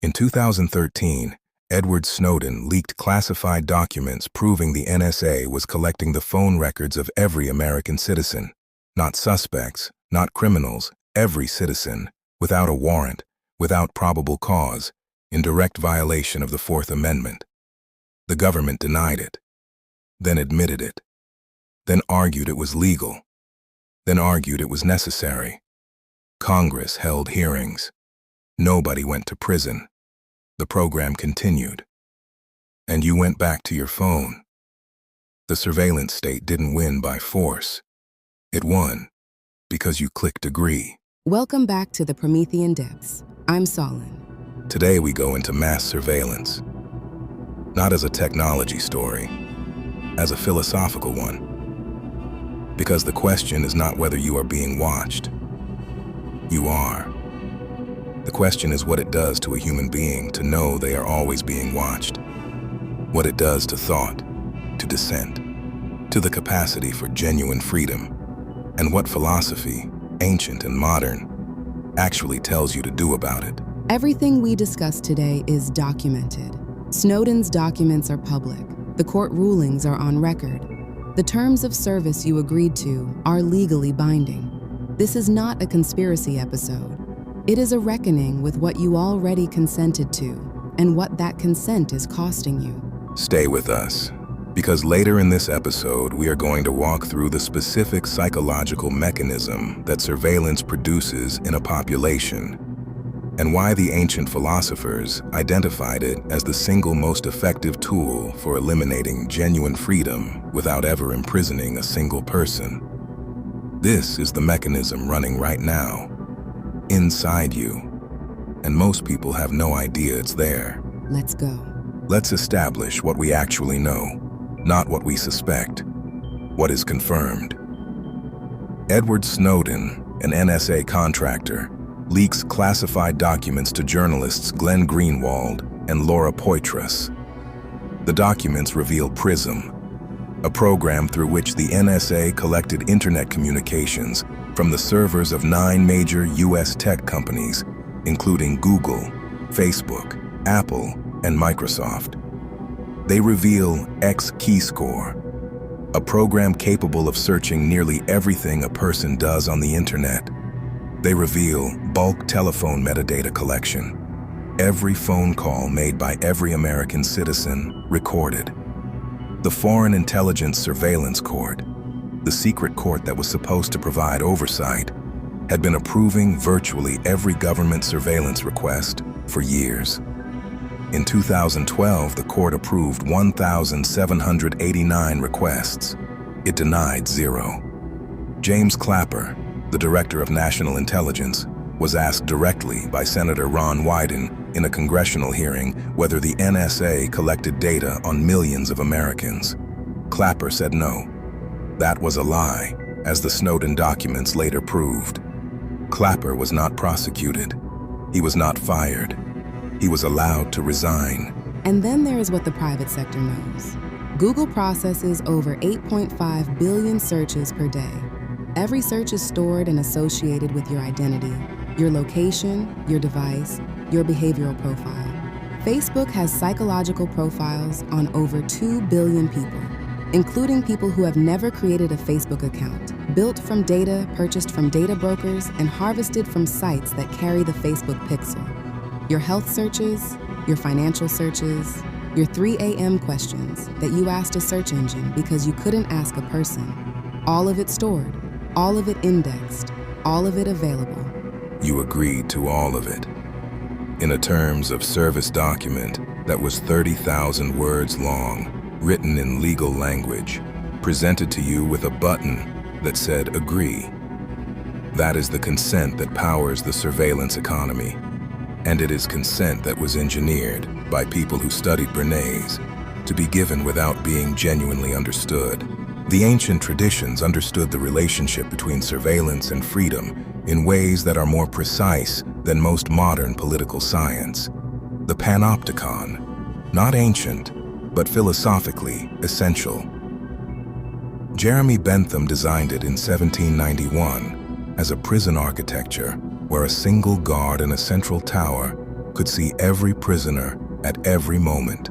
In 2013, Edward Snowden leaked classified documents proving the NSA was collecting the phone records of every American citizen, not suspects, not criminals, every citizen, without a warrant, without probable cause, in direct violation of the Fourth Amendment. The government denied it, then admitted it, then argued it was legal, then argued it was necessary. Congress held hearings. Nobody went to prison. The program continued. And you went back to your phone. The surveillance state didn't win by force. It won because you clicked agree. Welcome back to the Promethean Depths. I'm Solin. Today we go into mass surveillance. Not as a technology story, as a philosophical one. Because the question is not whether you are being watched. You are. The question is what it does to a human being to know they are always being watched. What it does to thought, to dissent, to the capacity for genuine freedom, and what philosophy, ancient and modern, actually tells you to do about it. Everything we discuss today is documented. Snowden's documents are public. The court rulings are on record. The terms of service you agreed to are legally binding. This is not a conspiracy episode. It is a reckoning with what you already consented to and what that consent is costing you. Stay with us, because later in this episode we are going to walk through the specific psychological mechanism that surveillance produces in a population, and why the ancient philosophers identified it as the single most effective tool for eliminating genuine freedom without ever imprisoning a single person. This is the mechanism running right now, inside you, and most people have no idea it's there. Let's go. Let's establish what we actually know, not what we suspect, what is confirmed. Edward Snowden, an NSA contractor, leaks classified documents to journalists Glenn Greenwald and Laura Poitras. The documents reveal PRISM, a program through which the NSA collected internet communications from the servers of 9 major U.S. tech companies, including Google, Facebook, Apple, and Microsoft. They reveal X-Keyscore, a program capable of searching nearly everything a person does on the internet. They reveal bulk telephone metadata collection, every phone call made by every American citizen recorded. The Foreign Intelligence Surveillance Court, the secret court that was supposed to provide oversight, had been approving virtually every government surveillance request for years. In 2012, the court approved 1,789 requests. It denied 0. James Clapper, the Director of National Intelligence, was asked directly by Senator Ron Wyden in a congressional hearing whether the NSA collected data on millions of Americans. Clapper said no. That was a lie, as the Snowden documents later proved. Clapper was not prosecuted. He was not fired. He was allowed to resign. And then there is what the private sector knows. Google processes over 8.5 billion searches per day. Every search is stored and associated with your identity, your location, your device, your behavioral profile. Facebook has psychological profiles on over 2 billion people, including people who have never created a Facebook account, built from data purchased from data brokers and harvested from sites that carry the Facebook pixel. Your health searches, your financial searches, your 3 a.m. questions that you asked a search engine because you couldn't ask a person. All of it stored, all of it indexed, all of it available. You agreed to all of it. In a terms of service document that was 30,000 words long, written in legal language, presented to you with a button that said agree. That is the consent that powers the surveillance economy. And it is consent that was engineered by people who studied Bernays to be given without being genuinely understood. The ancient traditions understood the relationship between surveillance and freedom in ways that are more precise than most modern political science. The Panopticon, not ancient, but philosophically essential. Jeremy Bentham designed it in 1791 as a prison architecture where a single guard in a central tower could see every prisoner at every moment.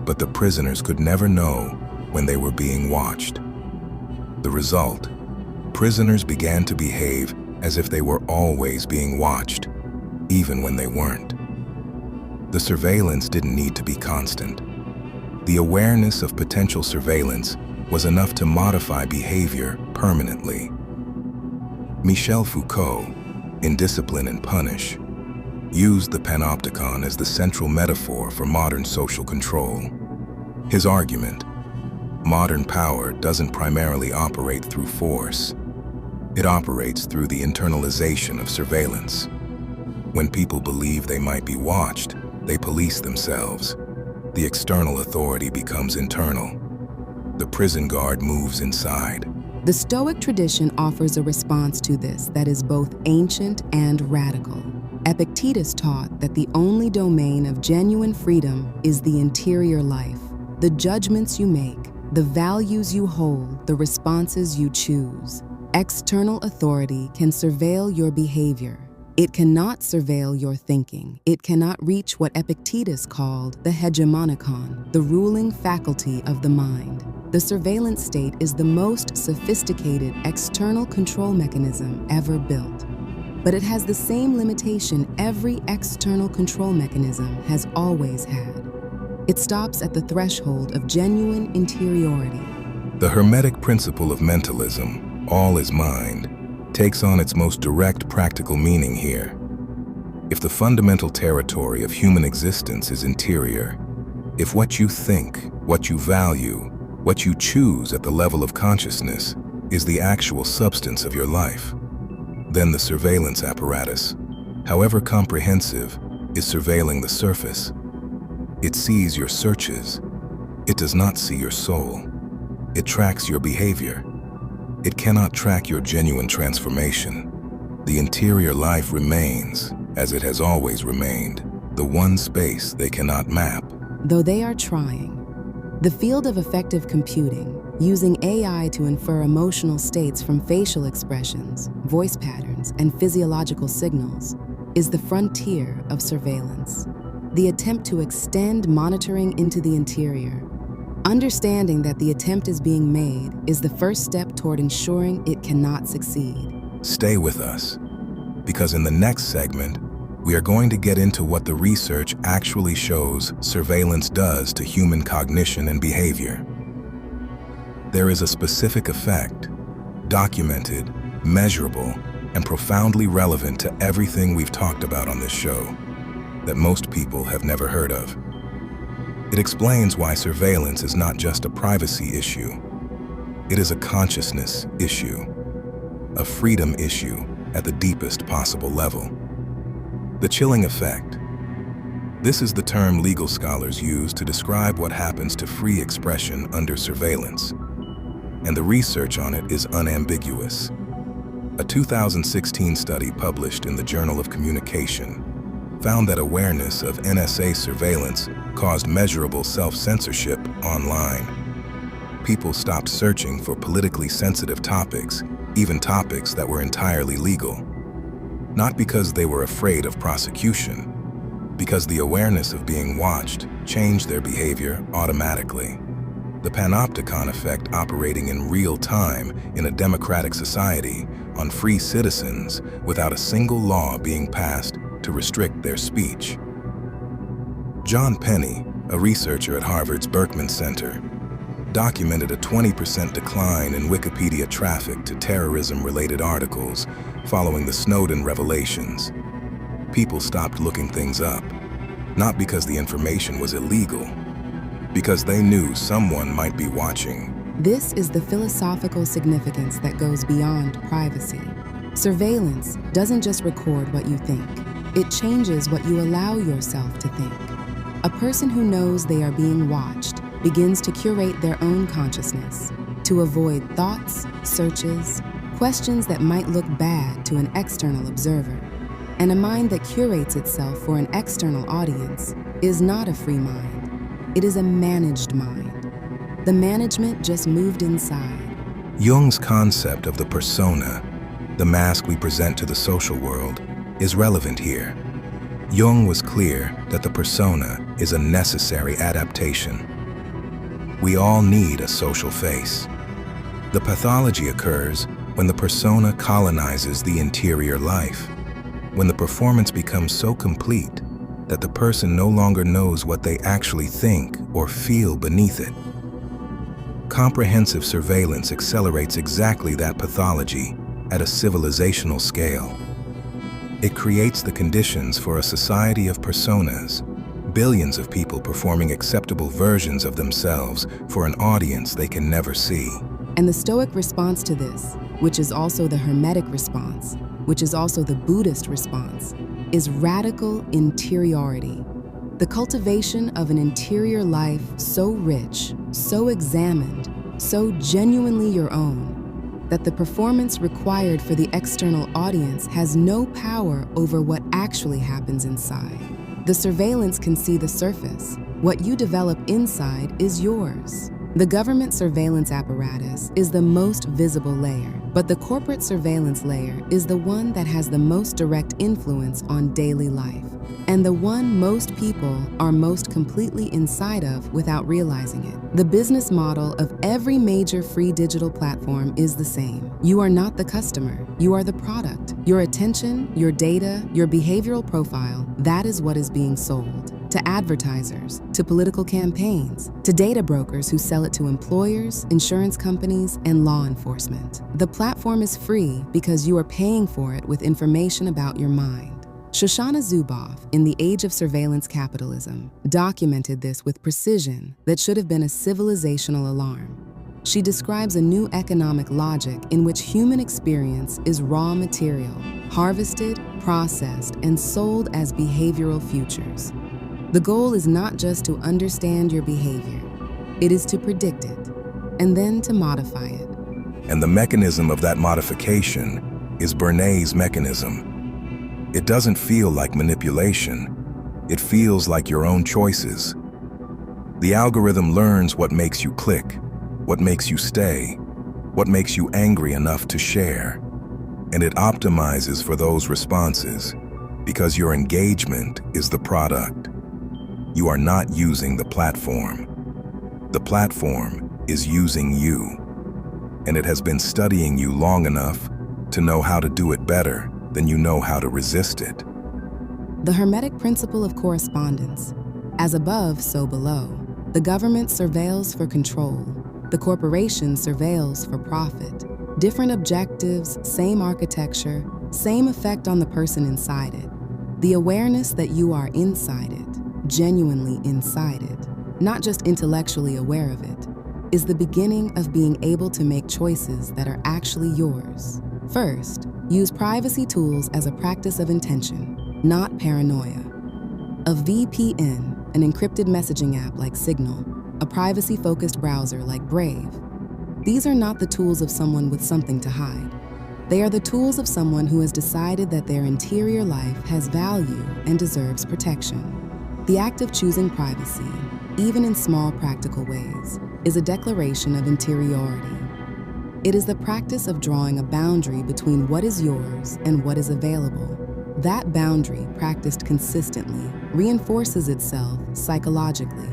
But the prisoners could never know when they were being watched. The result, prisoners began to behave as if they were always being watched, even when they weren't. The surveillance didn't need to be constant. The awareness of potential surveillance was enough to modify behavior permanently. Michel Foucault, in Discipline and Punish, used the Panopticon as the central metaphor for modern social control. His argument, modern power doesn't primarily operate through force. It operates through the internalization of surveillance. When people believe they might be watched, they police themselves. The external authority becomes internal. The prison guard moves inside. The Stoic tradition offers a response to this that is both ancient and radical. Epictetus taught that the only domain of genuine freedom is the interior life, the judgments you make, the values you hold, the responses you choose. External authority can surveil your behavior. It cannot surveil your thinking. It cannot reach what Epictetus called the hegemonicon, the ruling faculty of the mind. The surveillance state is the most sophisticated external control mechanism ever built. But it has the same limitation every external control mechanism has always had. It stops at the threshold of genuine interiority. The Hermetic principle of mentalism, all is mind, takes on its most direct practical meaning here. If the fundamental territory of human existence is interior, if what you think, what you value, what you choose at the level of consciousness is the actual substance of your life, then the surveillance apparatus, however comprehensive, is surveilling the surface. It sees your searches. It does not see your soul. It tracks your behavior. It cannot track your genuine transformation. The interior life remains, as it has always remained, the one space they cannot map. Though they are trying. The field of effective computing, using AI to infer emotional states from facial expressions, voice patterns, and physiological signals, is the frontier of surveillance. The attempt to extend monitoring into the interior. Understanding that the attempt is being made is the first step toward ensuring it cannot succeed. Stay with us, because in the next segment, we are going to get into what the research actually shows surveillance does to human cognition and behavior. There is a specific effect, documented, measurable, and profoundly relevant to everything we've talked about on this show, that most people have never heard of. It explains why surveillance is not just a privacy issue. It is a consciousness issue, a freedom issue at the deepest possible level. The chilling effect. This is the term legal scholars use to describe what happens to free expression under surveillance, and the research on it is unambiguous. A 2016 study published in the Journal of Communication found that awareness of NSA surveillance caused measurable self-censorship online. People stopped searching for politically sensitive topics, even topics that were entirely legal. Not because they were afraid of prosecution, because the awareness of being watched changed their behavior automatically. The Panopticon effect operating in real time in a democratic society on free citizens without a single law being passed to restrict their speech. John Penny, a researcher at Harvard's Berkman Center, documented a 20% decline in Wikipedia traffic to terrorism-related articles following the Snowden revelations. People stopped looking things up, not because the information was illegal, because they knew someone might be watching. This is the philosophical significance that goes beyond privacy. Surveillance doesn't just record what you think. It changes what you allow yourself to think. A person who knows they are being watched begins to curate their own consciousness, to avoid thoughts, searches, questions that might look bad to an external observer. And a mind that curates itself for an external audience is not a free mind. It is a managed mind. The management just moved inside. Jung's concept of the persona, the mask we present to the social world, is relevant here. Jung was clear that the persona is a necessary adaptation. We all need a social face. The pathology occurs when the persona colonizes the interior life, when the performance becomes so complete that the person no longer knows what they actually think or feel beneath it. Comprehensive surveillance accelerates exactly that pathology at a civilizational scale. It creates the conditions for a society of personas, billions of people performing acceptable versions of themselves for an audience they can never see. And the Stoic response to this, which is also the Hermetic response, which is also the Buddhist response, is radical interiority. The cultivation of an interior life so rich, so examined, so genuinely your own, that the performance required for the external audience has no power over what actually happens inside. The surveillance can see the surface. What you develop inside is yours. The government surveillance apparatus is the most visible layer, but the corporate surveillance layer is the one that has the most direct influence on daily life, and the one most people are most completely inside of without realizing it. The business model of every major free digital platform is the same. You are not the customer, you are the product. Your attention, your data, your behavioral profile, that is what is being sold. To advertisers, to political campaigns, to data brokers who sell it to employers, insurance companies, and law enforcement. The platform is free because you are paying for it with information about your mind. Shoshana Zuboff, in The Age of Surveillance Capitalism, documented this with precision that should have been a civilizational alarm. She describes a new economic logic in which human experience is raw material, harvested, processed, and sold as behavioral futures. The goal is not just to understand your behavior, it is to predict it, and then to modify it. And the mechanism of that modification is Bernays' mechanism. It doesn't feel like manipulation, it feels like your own choices. The algorithm learns what makes you click, what makes you stay, what makes you angry enough to share, and it optimizes for those responses because your engagement is the product. You are not using the platform. The platform is using you, and it has been studying you long enough to know how to do it better than you know how to resist it. The Hermetic principle of correspondence. As above, so below. The government surveils for control. The corporation surveils for profit. Different objectives, same architecture, same effect on the person inside it. The awareness that you are inside it, genuinely inside it, not just intellectually aware of it, is the beginning of being able to make choices that are actually yours. First, use privacy tools as a practice of intention, not paranoia. A VPN, an encrypted messaging app like Signal, a privacy-focused browser like Brave. These are not the tools of someone with something to hide. They are the tools of someone who has decided that their interior life has value and deserves protection. The act of choosing privacy, even in small practical ways, is a declaration of interiority. It is the practice of drawing a boundary between what is yours and what is available. That boundary, practiced consistently, reinforces itself psychologically.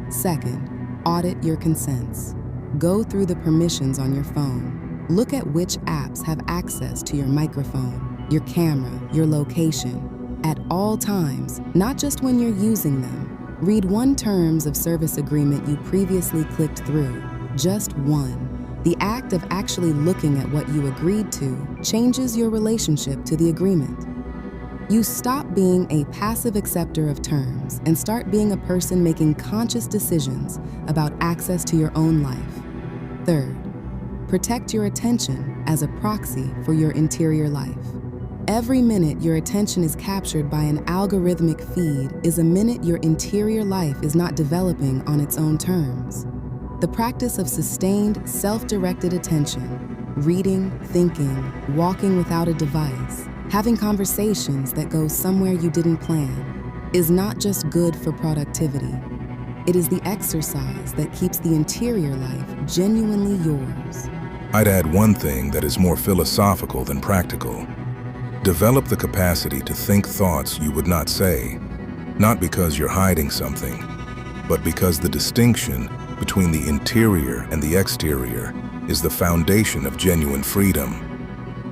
Second, audit your consents. Go through the permissions on your phone. Look at which apps have access to your microphone, your camera, your location, at all times, not just when you're using them. Read one terms of service agreement you previously clicked through, just one. The act of actually looking at what you agreed to changes your relationship to the agreement. You stop being a passive acceptor of terms and start being a person making conscious decisions about access to your own life. Third, protect your attention as a proxy for your interior life. Every minute your attention is captured by an algorithmic feed is a minute your interior life is not developing on its own terms. The practice of sustained, self-directed attention, reading, thinking, walking without a device, having conversations that go somewhere you didn't plan, is not just good for productivity. It is the exercise that keeps the interior life genuinely yours. I'd add one thing that is more philosophical than practical. Develop the capacity to think thoughts you would not say, not because you're hiding something, but because the distinction between the interior and the exterior is the foundation of genuine freedom.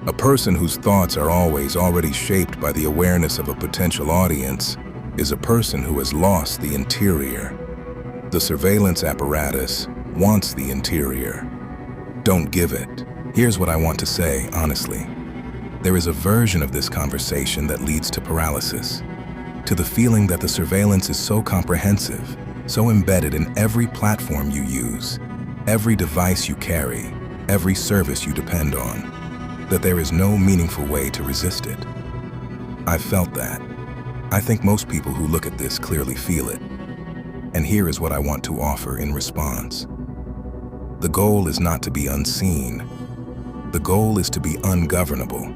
A person whose thoughts are always already shaped by the awareness of a potential audience is a person who has lost the interior. The surveillance apparatus wants the interior. Don't give it. Here's what I want to say, honestly. There is a version of this conversation that leads to paralysis, to the feeling that the surveillance is so comprehensive, so embedded in every platform you use, every device you carry, every service you depend on, that there is no meaningful way to resist it. I've felt that. I think most people who look at this clearly feel it. And here is what I want to offer in response. The goal is not to be unseen. The goal is to be ungovernable.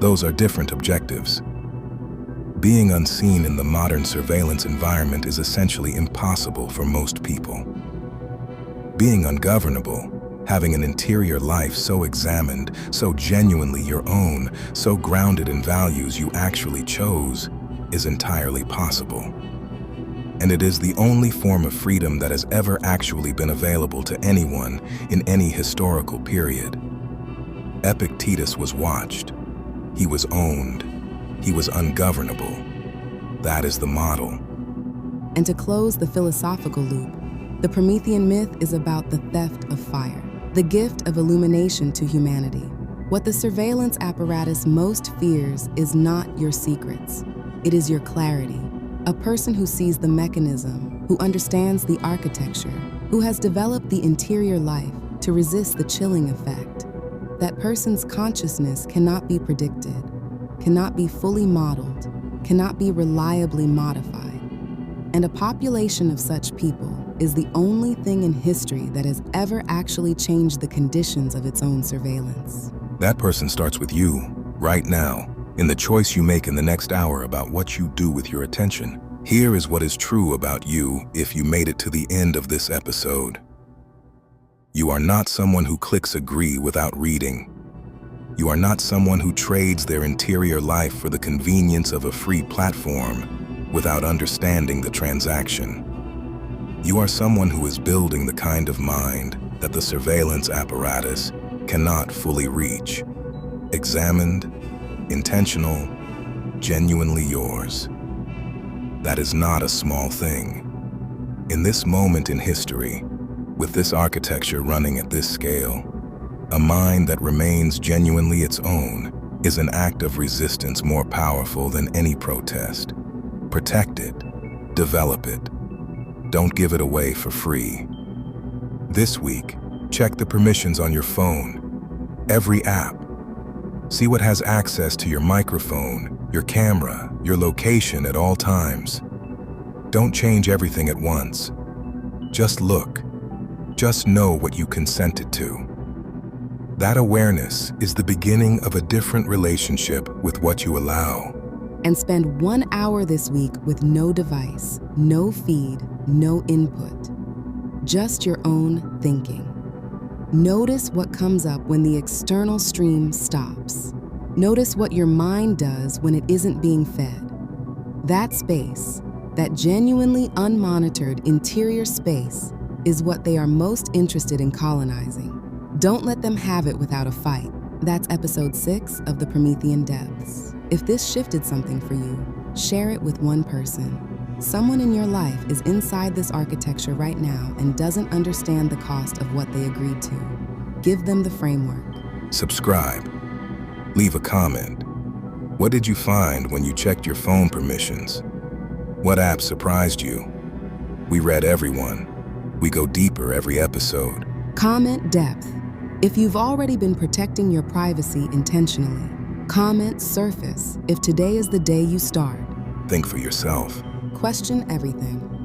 Those are different objectives. Being unseen in the modern surveillance environment is essentially impossible for most people. Being ungovernable, having an interior life so examined, so genuinely your own, so grounded in values you actually chose, is entirely possible. And it is the only form of freedom that has ever actually been available to anyone in any historical period. Epictetus was watched. He was owned. He was ungovernable. That is the model. And to close the philosophical loop, the Promethean myth is about the theft of fire, the gift of illumination to humanity. What the surveillance apparatus most fears is not your secrets. It is your clarity. A person who sees the mechanism, who understands the architecture, who has developed the interior life to resist the chilling effect. That person's consciousness cannot be predicted, cannot be fully modeled, cannot be reliably modified. And a population of such people is the only thing in history that has ever actually changed the conditions of its own surveillance. That person starts with you, right now, in the choice you make in the next hour about what you do with your attention. Here is what is true about you if you made it to the end of this episode. You are not someone who clicks agree without reading. You are not someone who trades their interior life for the convenience of a free platform without understanding the transaction. You are someone who is building the kind of mind that the surveillance apparatus cannot fully reach. Examined, intentional, genuinely yours. That is not a small thing. In this moment in history, with this architecture running at this scale, a mind that remains genuinely its own is an act of resistance more powerful than any protest. Protect it, develop it. Don't give it away for free. This week, check the permissions on your phone, every app. See what has access to your microphone, your camera, your location at all times. Don't change everything at once. Just look. Just know what you consented to. That awareness is the beginning of a different relationship with what you allow. And spend 1 hour this week with no device, no feed, no input. Just your own thinking. Notice what comes up when the external stream stops. Notice what your mind does when it isn't being fed. That space, that genuinely unmonitored interior space, is what they are most interested in colonizing. Don't let them have it without a fight. That's episode 6 of the Promethean Depths. If this shifted something for you, share it with one person. Someone in your life is inside this architecture right now and doesn't understand the cost of what they agreed to. Give them the framework. Subscribe. Leave a comment. What did you find when you checked your phone permissions? What app surprised you? We read everyone. We go deeper every episode. Comment depth. If you've already been protecting your privacy intentionally, comment surface if today is the day you start. Think for yourself. Question everything.